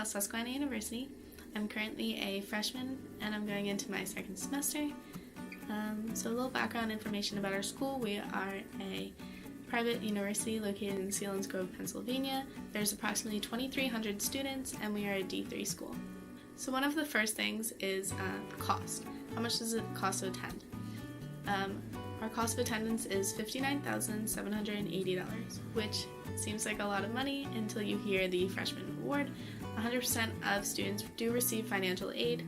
Susquehanna University. I'm currently a freshman and I'm going into my second semester. So a little background information about our school. We are a private university located in Selinsgrove, Pennsylvania. There's approximately 2,300 students and we are a D3 school. So one of the first things is cost. How much does it cost to attend? Our cost of attendance is $59,780, which seems like a lot of money until you hear the freshman award. 100% of students do receive financial aid,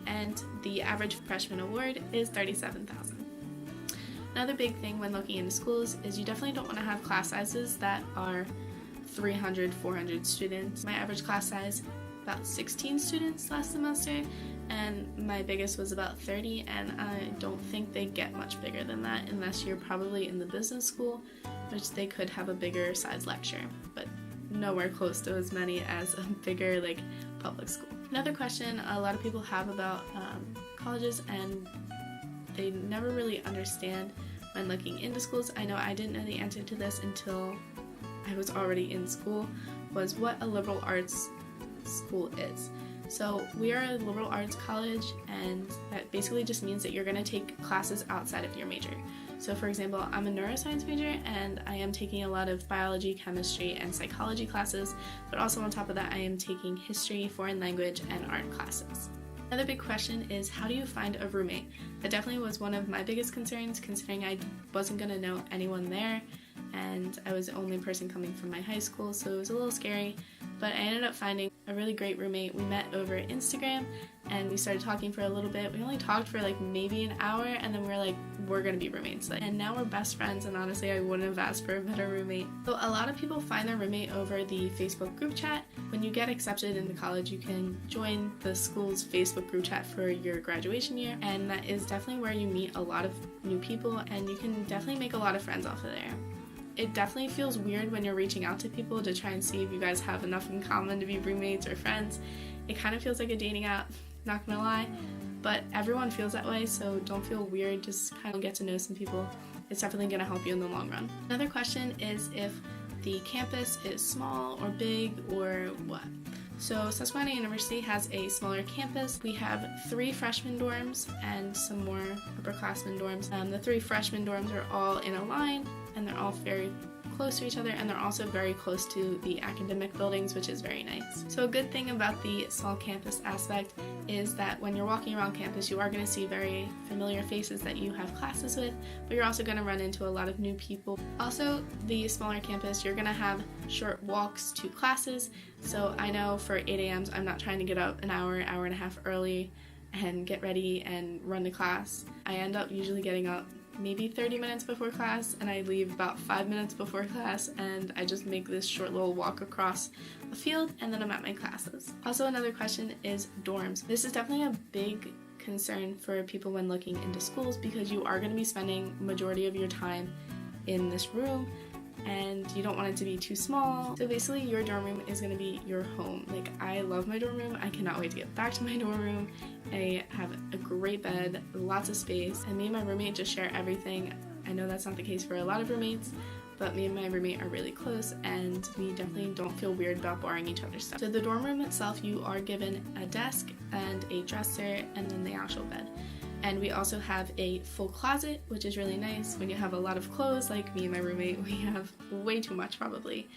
and the average freshman award is $37,000. Another big thing when looking into schools is you definitely don't want to have class sizes that are 300, 400 students. My average class size, about 16 students last semester, and my biggest was about 30, and I don't think they get much bigger than that unless you're probably in the business school, which they could have a bigger size lecture, but nowhere close to as many as a bigger public school. Another question a lot of people have about colleges, and they never really understand when looking into schools. I know I didn't know the answer to this until I was already in school, was what a liberal arts school is. So we are a liberal arts college, and that basically just means that you're going to take classes outside of your major. So for example, I'm a neuroscience major and I am taking a lot of biology, chemistry, and psychology classes, but also on top of that I am taking history, foreign language, and art classes. Another big question is, how do you find a roommate? That definitely was one of my biggest concerns, considering I wasn't going to know anyone there, and I was the only person coming from my high school, so it was a little scary, but I ended up finding a really great roommate. We met over Instagram, and we started talking for a little bit. We only talked for maybe an hour, and then we were like, we're gonna be roommates. And now we're best friends, and honestly, I wouldn't have asked for a better roommate. So a lot of people find their roommate over the Facebook group chat. When you get accepted into college, you can join the school's Facebook group chat for your graduation year, and that is definitely where you meet a lot of new people, and you can definitely make a lot of friends off of there. It definitely feels weird when you're reaching out to people to try and see if you guys have enough in common to be roommates or friends. It kind of feels like a dating app, not gonna lie, but everyone feels that way, so don't feel weird, just kind of get to know some people. It's definitely gonna help you in the long run. Another question is if the campus is small or big or what. So Susquehanna University has a smaller campus. We have 3 freshman dorms and some more upperclassmen dorms. The 3 freshman dorms are all in a line, and they're all very close to each other, and they're also very close to the academic buildings, which is very nice. So a good thing about the small campus aspect is that when you're walking around campus, you are going to see very familiar faces that you have classes with, but you're also going to run into a lot of new people. Also, the smaller campus, you're going to have short walks to classes. So I know for 8 a.m.s, I'm not trying to get up an hour and a half early and get ready and run to class. I end up usually getting up maybe 30 minutes before class, and I leave about 5 minutes before class, and I just make this short little walk across a field, and then I'm at my classes. Also, another question is dorms. This is definitely a big concern for people when looking into schools, because you are going to be spending majority of your time in this room, and you don't want it to be too small. So basically your dorm room is going to be your home. I love my dorm room. I cannot wait to get back to my dorm room. I have a great bed, lots of space, and me and my roommate just share everything. I know that's not the case for a lot of roommates, but me and my roommate are really close, and we definitely don't feel weird about borrowing each other's stuff. So the dorm room itself, you are given a desk and a dresser and then the actual bed. And we also have a full closet, which is really nice. When you have a lot of clothes, like me and my roommate, we have way too much probably,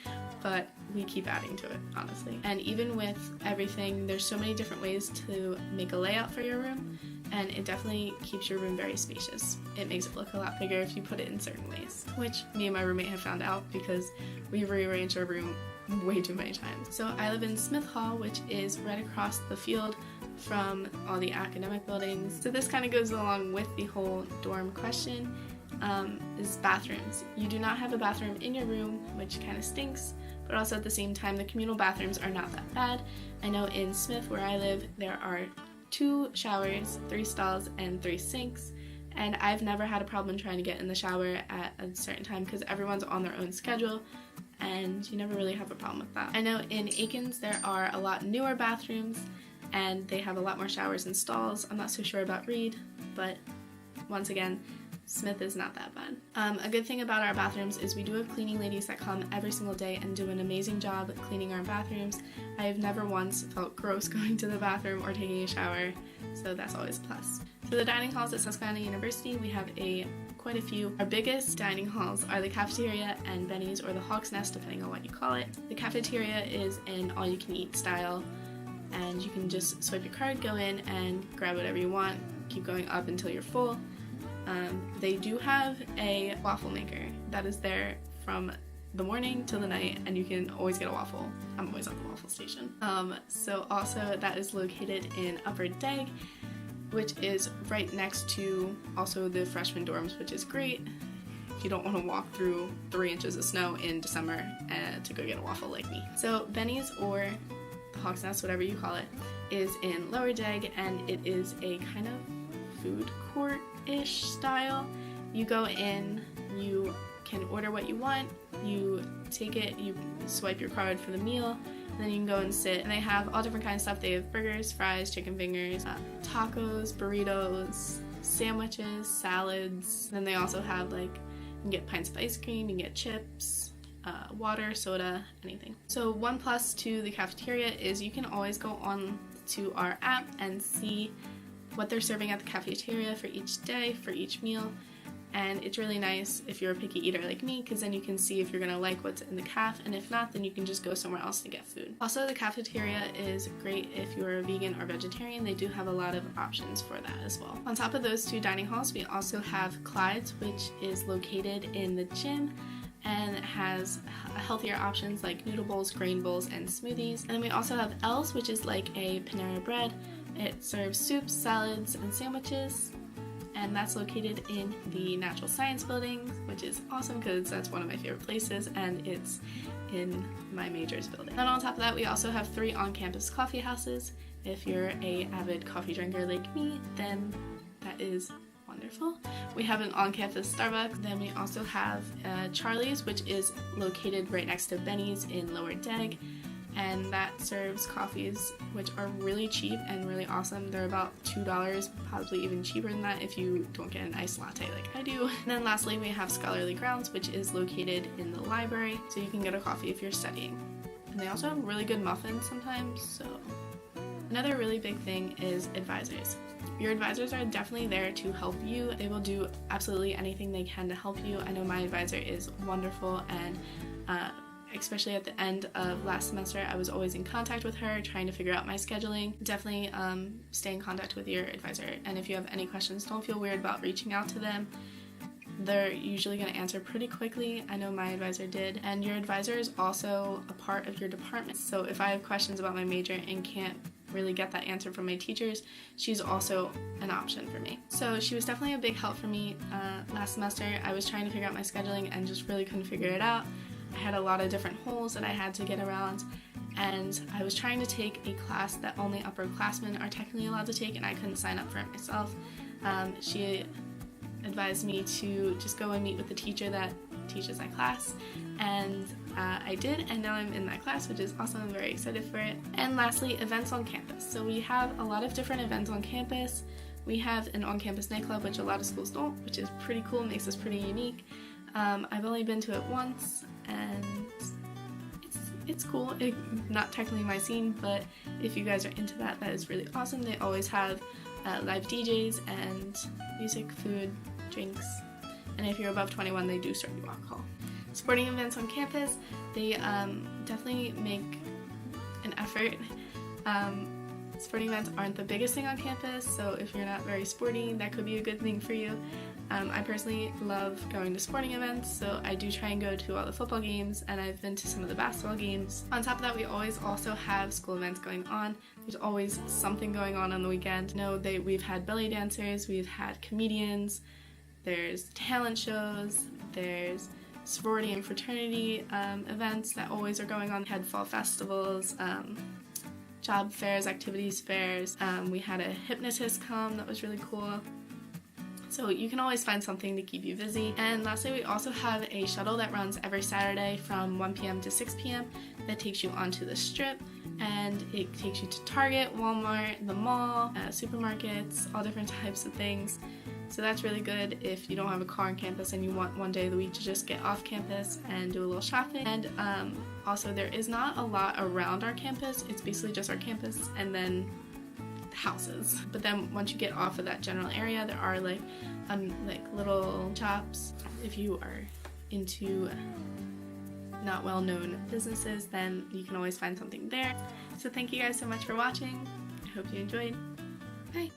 but we keep adding to it, honestly. And even with everything, there's so many different ways to make a layout for your room, and it definitely keeps your room very spacious. It makes it look a lot bigger if you put it in certain ways, which me and my roommate have found out because we've rearranged our room way too many times. So I live in Smith Hall, which is right across the field from all the academic buildings. So this kind of goes along with the whole dorm question, is bathrooms. You do not have a bathroom in your room, which kind of stinks, but also at the same time, the communal bathrooms are not that bad. I know in Smith, where I live, there are 2 showers, 3 stalls, and 3 sinks, and I've never had a problem trying to get in the shower at a certain time because everyone's on their own schedule, and you never really have a problem with that. I know in Aikens there are a lot newer bathrooms, and they have a lot more showers and stalls. I'm not so sure about Reed, but once again, Smith is not that bad. A good thing about our bathrooms is we do have cleaning ladies that come every single day and do an amazing job cleaning our bathrooms. I have never once felt gross going to the bathroom or taking a shower, so that's always a plus. So the dining halls at Susquehanna University, we have quite a few. Our biggest dining halls are the cafeteria and Benny's, or the Hawk's Nest, depending on what you call it. The cafeteria is an all-you-can-eat style, and you can just swipe your card, go in, and grab whatever you want. Keep going up until you're full. They do have a waffle maker that is there from the morning till the night, and you can always get a waffle. I'm always at the waffle station. So also that is located in Upper Deg, which is right next to also the freshman dorms, which is great if you don't want to walk through 3 inches of snow in December to go get a waffle like me. So Benny's, or the Hawk's Nest, whatever you call it, is in Lower Deg, and it is a kind of food court-ish style. You go in, you can order what you want, you take it, you swipe your card for the meal, and then you can go and sit. And they have all different kinds of stuff. They have burgers, fries, chicken fingers, tacos, burritos, sandwiches, salads. Then they also have, like, you can get pints of ice cream, you can get chips, water, soda, anything. So one plus to the cafeteria is you can always go on to our app and see what they're serving at the cafeteria for each day, for each meal. And it's really nice if you're a picky eater like me, because then you can see if you're going to like what's in the caf, and if not, then you can just go somewhere else to get food. Also, the cafeteria is great if you're a vegan or vegetarian. They do have a lot of options for that as well. On top of those 2 dining halls, we also have Clyde's, which is located in the gym, and it has healthier options like noodle bowls, grain bowls, and smoothies. And then we also have L's, which is like a Panera Bread. It serves soups, salads, and sandwiches, and that's located in the Natural Science Building, which is awesome because that's one of my favorite places, and it's in my major's building. And on top of that, we also have 3 on-campus coffee houses. If you're an avid coffee drinker like me, then that is wonderful. We have an on-campus Starbucks. Then we also have Charlie's, which is located right next to Benny's in Lower Deg, and that serves coffees which are really cheap and really awesome. They're about $2, probably even cheaper than that if you don't get an iced latte like I do. And then lastly, we have Scholarly Grounds, which is located in the library, so you can get a coffee if you're studying. And they also have really good muffins sometimes, so. Another really big thing is advisors. Your advisors are definitely there to help you. They will do absolutely anything they can to help you. I know my advisor is wonderful, and especially at the end of last semester, I was always in contact with her, trying to figure out my scheduling. Definitely stay in contact with your advisor, and if you have any questions, don't feel weird about reaching out to them. They're usually going to answer pretty quickly. I know my advisor did. And your advisor is also a part of your department. So if I have questions about my major and can't really get that answer from my teachers, she's also an option for me. So she was definitely a big help for me last semester. I was trying to figure out my scheduling and just really couldn't figure it out. I had a lot of different holes that I had to get around, and I was trying to take a class that only upperclassmen are technically allowed to take, and I couldn't sign up for it myself. She advised me to just go and meet with the teacher that teaches that class, and I did, and now I'm in that class, which is awesome. I'm very excited for it. And lastly, events on campus. So we have a lot of different events on campus. We have an on-campus nightclub, which a lot of schools don't, which is pretty cool, makes us pretty unique. I've only been to it once, and it's cool. Not technically my scene, but if you guys are into that, that is really awesome. They always have live DJs and music, food, drinks, and if you're above 21, they do serve you alcohol. Sporting events on campus, they definitely make an effort. Sporting events aren't the biggest thing on campus, so if you're not very sporty, that could be a good thing for you. I personally love going to sporting events, so I do try and go to all the football games, and I've been to some of the basketball games. On top of that, we always also have school events going on. There's always something going on the weekend. We've had belly dancers, we've had comedians, there's talent shows, there's sorority and fraternity events that always are going on. We had fall festivals, job fairs, activities fairs. We had a hypnotist come that was really cool. So you can always find something to keep you busy. And lastly, we also have a shuttle that runs every Saturday from 1 p.m. to 6 p.m. that takes you onto the strip, and it takes you to Target, Walmart, the mall, supermarkets, all different types of things. So that's really good if you don't have a car on campus and you want one day of the week to just get off campus and do a little shopping. And also there is not a lot around our campus. It's basically just our campus and then houses. But then once you get off of that general area, there are like little shops. If you are into not well-known businesses, then you can always find something there. So thank you guys so much for watching. I hope you enjoyed. Bye!